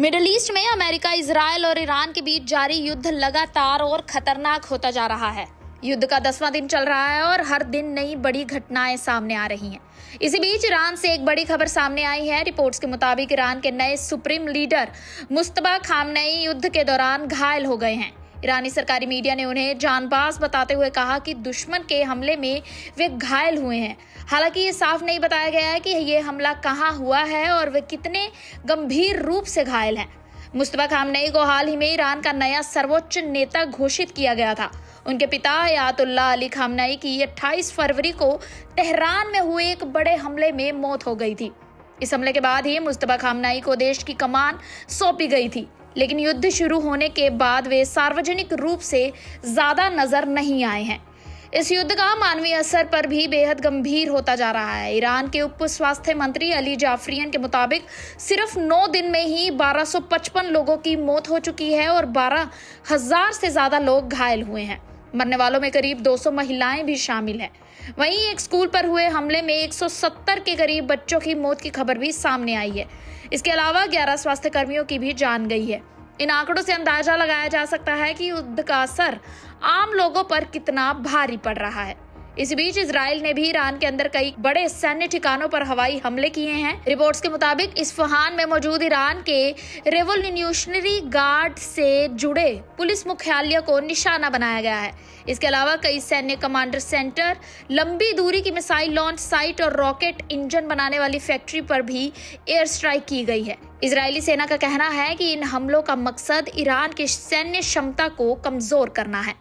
Middle east में America, Israel और Iran के बीच जारी युद्ध लगातार और खतरनाक होता जा रहा है। युद्ध का 10वां दिन चल रहा है और हर दिन नई बड़ी घटनाएं सामने आ रही हैं। इसी बीच ईरान से एक बड़ी खबर सामने आई है। रिपोर्ट्स के मुताबिक ईरान के नए सुप्रीम लीडर मुस्तफा खामनेई युद्ध के दौरान घायल हो गए हैं। ईरानी सरकारी मीडिया ने उन्हें जांबाज बताते हुए कहा कि दुश्मन के हमले में वे घायल हुए हैं। हालांकि ये साफ नहीं बताया गया है कि ये हमला कहां हुआ है और वे कितने गंभीर रूप से घायल हैं। मुस्तफा खामनेई को हाल ही में ईरान का नया सर्वोच्च नेता घोषित किया गया था। उनके पिता अयातुल्लाह अली खामनेई की 28 फरवरी को तेहरान में हुए एक बड़े हमले में मौत हो गई थी। इस हमले के बाद ही मुस्तफा खामनेई को देश की कमान सौंपी गई थी, लेकिन युद्ध शुरू होने के बाद वे सार्वजनिक रूप से ज्यादा नजर नहीं आए हैं। इस युद्ध का मानवीय असर पर भी बेहद गंभीर होता जा रहा है। ईरान के उप स्वास्थ्य मंत्री अली जाफरियन के मुताबिक सिर्फ 9 दिन में ही 1255 लोगों की मौत हो चुकी है और 12,000 से ज्यादा लोग घायल हुए हैं। मरने वालों में करीब 200 महिलाएं भी शामिल हैं। वहीं एक स्कूल पर हुए हमले में 170 के करीब बच्चों की मौत की खबर भी सामने आई है। इसके अलावा 11 स्वास्थ्य कर्मियों की भी जान गई है। इन आंकड़ों से अंदाजा लगाया जा सकता है कि युद्ध का असर आम लोगों पर कितना भारी पड़ रहा है। इस बीच इजराइल ने भी ईरान के अंदर कई बड़े सैन्य ठिकानों पर हवाई हमले किए हैं। रिपोर्ट्स के मुताबिक इस्फहान में मौजूद ईरान के रेवोल्यूशनरी गार्ड से जुड़े पुलिस मुख्यालय को निशाना बनाया गया है। इसके अलावा कई सैन्य कमांडर सेंटर, लंबी दूरी की मिसाइल लॉन्च साइट और रॉकेट इंजन बनाने वाली फैक्ट्री पर भी एयर स्ट्राइक की गई है। इजरायली सेना का कहना है कि इन हमलों का मकसद ईरान की सैन्य क्षमता को कमजोर करना है।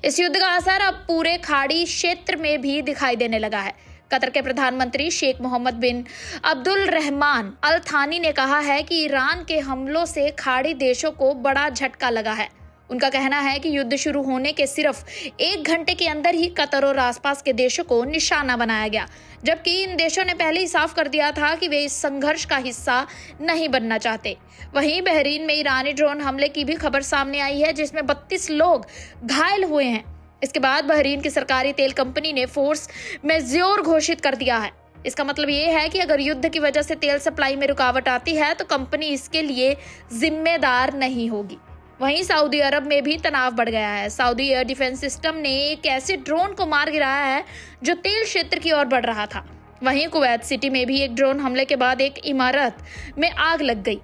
इस युद्ध का असर अब पूरे खाड़ी क्षेत्र में भी दिखाई देने लगा है। कतर के प्रधानमंत्री शेख मोहम्मद बिन अब्दुल रहमान अल थानी ने कहा है कि ईरान के हमलों से खाड़ी देशों को बड़ा झटका लगा है। उनका कहना है कि युद्ध शुरू होने के सिर्फ 1 घंटे के अंदर ही कतर और आसपास के देशों को निशाना बनाया गया, जबकि इन देशों ने पहले ही साफ कर दिया था कि वे इस संघर्ष का हिस्सा नहीं बनना चाहते। वहीं बहरीन में ईरानी ड्रोन हमले की भी खबर सामने आई है, जिसमें 32 लोग घायल हुए हैं। इसके बाद बहरीन की सरकारी तेल कंपनी ने फोर्स मेज्योर घोषित कर दिया है। इसका मतलब ये है कि अगर युद्ध की वजह से तेल सप्लाई में रुकावट आती है तो कंपनी इसके लिए जिम्मेदार नहीं होगी। वहीं सऊदी अरब में भी तनाव बढ़ गया है। सऊदी एयर डिफेंस सिस्टम ने एक ऐसे ड्रोन को मार गिराया है जो तेल क्षेत्र की ओर बढ़ रहा था। वहीं कुवैत सिटी में भी एक ड्रोन हमले के बाद एक इमारत में आग लग गई।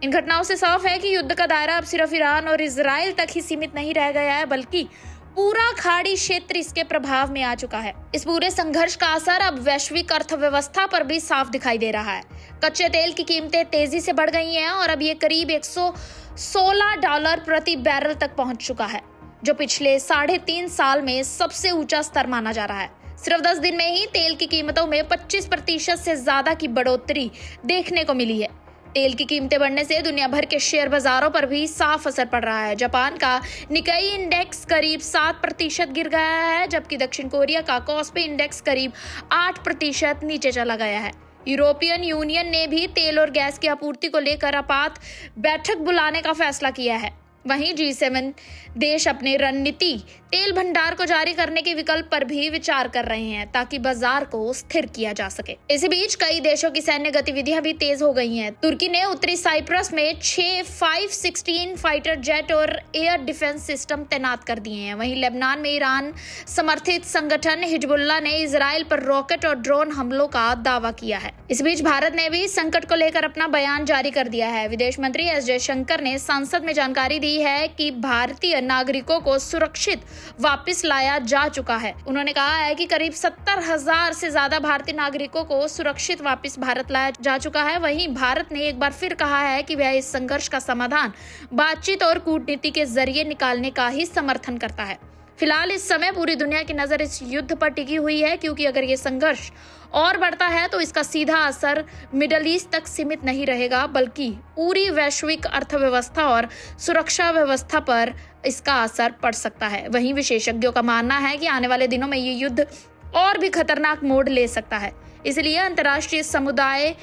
इन घटनाओं से साफ है कि युद्ध का दायरा अब सिर्फ ईरान और इजराइल तक ही सीमित नहीं रह गया है, बल्कि पूरा खाड़ी क्षेत्र इसके प्रभाव में आ चुका है। इस पूरे संघर्ष का असर अब वैश्विक अर्थव्यवस्था पर भी साफ दिखाई दे रहा है। कच्चे तेल की कीमतें तेजी से बढ़ गई हैं और अब ये करीब $116 प्रति बैरल तक पहुंच चुका है, जो पिछले 3.5 साल में सबसे ऊंचा स्तर माना जा रहा है। सिर्फ 10 दिन में ही तेल की कीमतों में 25% से ज्यादा की बढ़ोतरी देखने को मिली है। तेल की कीमतें बढ़ने से दुनिया भर के शेयर बाजारों पर भी साफ असर पड़ रहा है। जापान का निकाई इंडेक्स करीब 7% गिर गया है, जबकि दक्षिण कोरिया का कॉस्पी इंडेक्स करीब 8% नीचे चला गया है। यूरोपियन यूनियन ने भी तेल और गैस की आपूर्ति को लेकर आपात बैठक बुलाने का फैसला किया है। वहीं G7 देश अपने रणनीति तेल भंडार को जारी करने के विकल्प पर भी विचार कर रहे हैं, ताकि बाजार को स्थिर किया जा सके। इसी बीच कई देशों की सैन्य गतिविधियां भी तेज हो गई हैं। तुर्की ने उत्तरी साइप्रस में 6 5-16 फाइटर जेट और एयर डिफेंस सिस्टम तैनात कर दिए हैं। वहीं लेबनान में ईरान समर्थित संगठन हिजबुल्लाह ने इजराइल पर रॉकेट और ड्रोन हमलों का दावा किया है। इस बीच भारत ने भी संकट को लेकर अपना बयान जारी कर दिया है। विदेश मंत्री एस जयशंकर ने संसद में जानकारी दी है कि भारतीय नागरिकों को सुरक्षित वापस लाया जा चुका है। उन्होंने कहा है कि करीब 70,000 से ज्यादा भारतीय नागरिकों को सुरक्षित वापस भारत लाया जा चुका है। वहीं भारत ने एक बार फिर कहा है कि वह इस संघर्ष का समाधान बातचीत और कूटनीति के जरिए निकालने का ही समर्थन करता है। फिलहाल इस समय पूरी दुनिया की नजर इस युद्ध पर टिकी हुई है, क्योंकि अगर ये संघर्ष और बढ़ता है तो इसका सीधा असर मिडिल ईस्ट तक सीमित नहीं रहेगा, बल्कि पूरी वैश्विक अर्थव्यवस्था और सुरक्षा व्यवस्था पर इसका असर पड़ सकता है। वहीं विशेषज्ञों का मानना है कि आने वाले दिनों में ये युद्ध और भी खतरनाक मोड़ ले सकता है। इसलिए अंतर्राष्ट्रीय समुदाय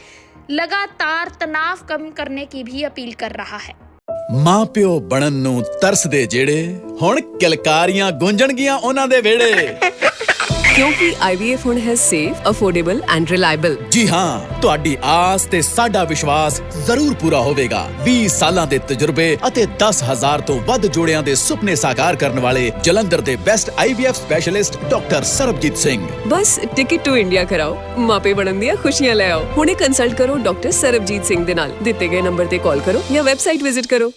लगातार तनाव कम करने की भी अपील कर रहा है। मां प्यो बनन नूं तरसदे जेड़े हुण किलकारियां गूंजणगीਆਂ ਉਹਨਾਂ ਦੇ ਵਿਹੜੇ। ਕਿਉਂਕਿ IVF ਹੁਣ ਹੈ ਸੇਫ, ਅਫੋਰਡੇਬਲ ਐਂਡ ਰਿਲਾਇਬਲ। ਜੀ ਹਾਂ, ਤੁਹਾਡੀ ਆਸ ਤੇ ਸਾਡਾ ਵਿਸ਼ਵਾਸ ਜ਼ਰੂਰ ਪੂਰਾ ਹੋਵੇਗਾ। 20 ਸਾਲਾਂ ਦੇ ਤਜਰਬੇ ਅਤੇ 10,000 ਤੋਂ ਵੱਧ ਜੋੜਿਆਂ ਦੇ ਸੁਪਨੇ ਸਾਕਾਰ ਕਰਨ ਵਾਲੇ ਜਲੰਧਰ ਦੇ best IVF specialist doctor Sarabjit Singh. ਬਸ ਟਿਕਟ ਟੂ ਇੰਡੀਆ ਕਰਾਓ, ਮਾਪੇ ਬਣਨ ਦੀਆਂ ਖੁਸ਼ੀਆਂ ਲੈ ਆਓ। ਹੁਣੇ ਕੰਸਲਟ ਕਰੋ ਡਾਕਟਰ ਸਰਬਜੀਤ ਸਿੰਘ ਦੇ ਨਾਲ। ਦਿੱਤੇ ਗਏ ਨੰਬਰ ਤੇ ਕਾਲ ਕਰੋ ਜਾਂ ਵੈਬਸਾਈਟ ਵਿਜ਼ਿਟ ਕਰੋ।